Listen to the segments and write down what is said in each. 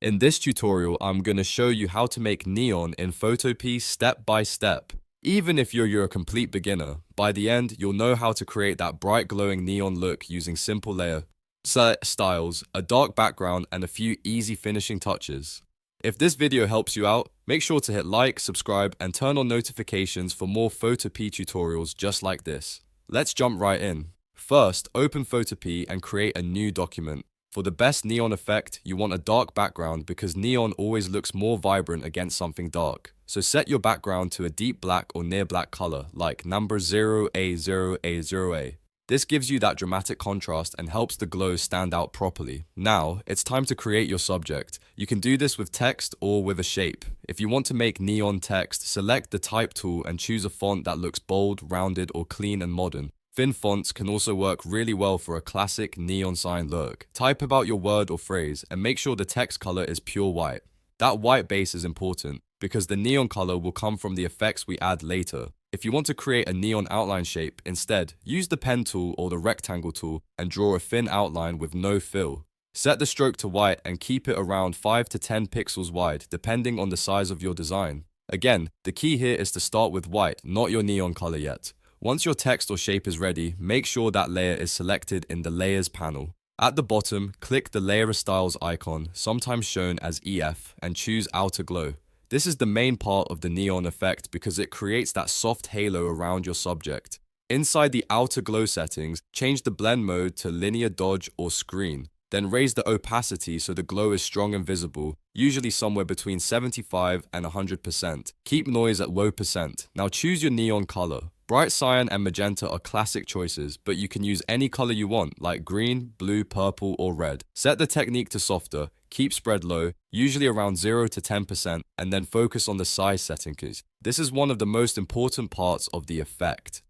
In this tutorial, I'm going to show you how to make neon in Photopea step by step. Even if you're a complete beginner, by the end, you'll know how to create that bright glowing neon look using simple layer styles, a dark background, and a few easy finishing touches. If this video helps you out, make sure to hit like, subscribe, and turn on notifications for more Photopea tutorials just like this. Let's jump right in. First, open Photopea and create a new document. For the best neon effect, you want a dark background because neon always looks more vibrant against something dark. So set your background to a deep black or near black color, like number 0A0A0A. This gives you that dramatic contrast and helps the glow stand out properly. Now, it's time to create your subject. You can do this with text or with a shape. If you want to make neon text, select the type tool and choose a font that looks bold, rounded, or clean and modern. Thin fonts can also work really well for a classic neon sign look. Type about your word or phrase and make sure the text color is pure white. That white base is important because the neon color will come from the effects we add later. If you want to create a neon outline shape, instead, use the pen tool or the rectangle tool and draw a thin outline with no fill. Set the stroke to white and keep it around 5 to 10 pixels wide, depending on the size of your design. Again, the key here is to start with white, not your neon color yet. Once your text or shape is ready, make sure that layer is selected in the Layers panel. At the bottom, click the Layer Styles icon, sometimes shown as EF, and choose Outer Glow. This is the main part of the neon effect because it creates that soft halo around your subject. Inside the Outer Glow settings, change the blend mode to Linear Dodge or Screen. Then raise the opacity so the glow is strong and visible, usually somewhere between 75 and 100%. Keep noise at low %. Now choose your neon color. Bright cyan and magenta are classic choices, but you can use any color you want, like green, blue, purple, or red. Set the technique to softer, keep spread low, usually around 0 to 10%, and then focus on the size settings. This is one of the most important parts of the effect.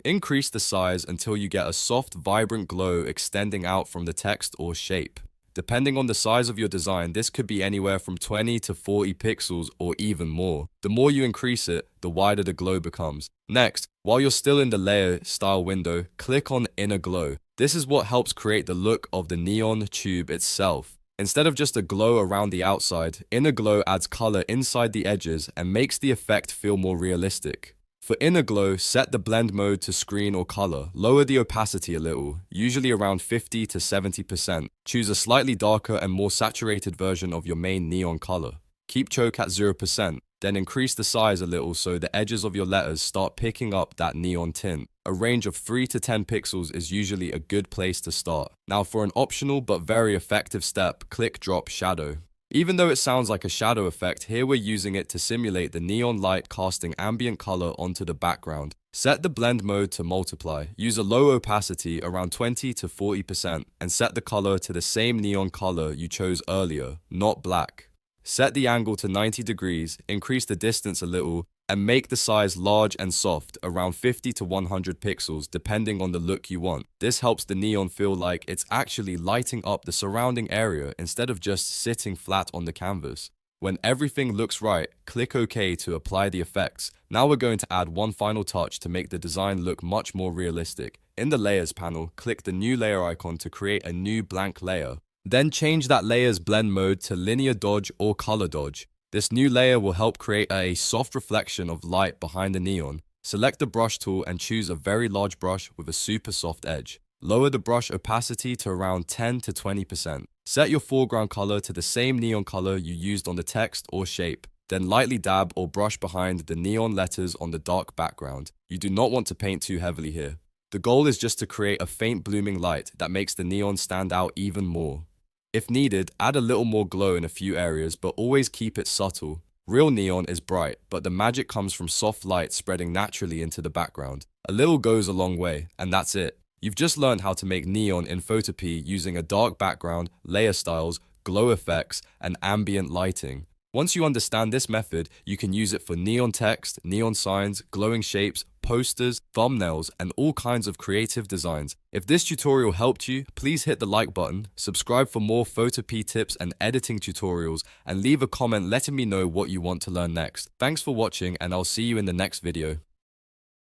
Increase the size until you get a soft, vibrant glow extending out from the text or shape. Depending on the size of your design, this could be anywhere from 20 to 40 pixels or even more. The more you increase it, the wider the glow becomes. Next, while you're still in the layer style window, click on Inner Glow. This is what helps create the look of the neon tube itself. Instead of just a glow around the outside, Inner Glow adds color inside the edges and makes the effect feel more realistic. For Inner Glow, set the blend mode to screen or color. Lower the opacity a little, usually around 50 to 70%. Choose a slightly darker and more saturated version of your main neon color. Keep choke at 0%, then increase the size a little so the edges of your letters start picking up that neon tint. A range of 3 to 10 pixels is usually a good place to start. Now for an optional but very effective step, click Drop Shadow. Even though it sounds like a shadow effect, here we're using it to simulate the neon light casting ambient color onto the background. Set the blend mode to multiply. Use a low opacity around 20 to 40% and set the color to the same neon color you chose earlier, not black. Set the angle to 90 degrees, increase the distance a little, and make the size large and soft, around 50 to 100 pixels, depending on the look you want. This helps the neon feel like it's actually lighting up the surrounding area instead of just sitting flat on the canvas. When everything looks right, click OK to apply the effects. Now we're going to add one final touch to make the design look much more realistic. In the Layers panel, click the new layer icon to create a new blank layer. Then change that layer's blend mode to Linear Dodge or Color Dodge. This new layer will help create a soft reflection of light behind the neon. Select the brush tool and choose a very large brush with a super soft edge. Lower the brush opacity to around 10 to 20%. Set your foreground color to the same neon color you used on the text or shape. Then lightly dab or brush behind the neon letters on the dark background. You do not want to paint too heavily here. The goal is just to create a faint blooming light that makes the neon stand out even more. If needed, add a little more glow in a few areas, but always keep it subtle. Real neon is bright, but the magic comes from soft light spreading naturally into the background. A little goes a long way, and that's it. You've just learned how to make neon in Photopea using a dark background, layer styles, glow effects, and ambient lighting. Once you understand this method, you can use it for neon text, neon signs, glowing shapes, posters, thumbnails, and all kinds of creative designs. If this tutorial helped you, please hit the like button, subscribe for more Photopea tips and editing tutorials, and leave a comment letting me know what you want to learn next. Thanks for watching, and I'll see you in the next video.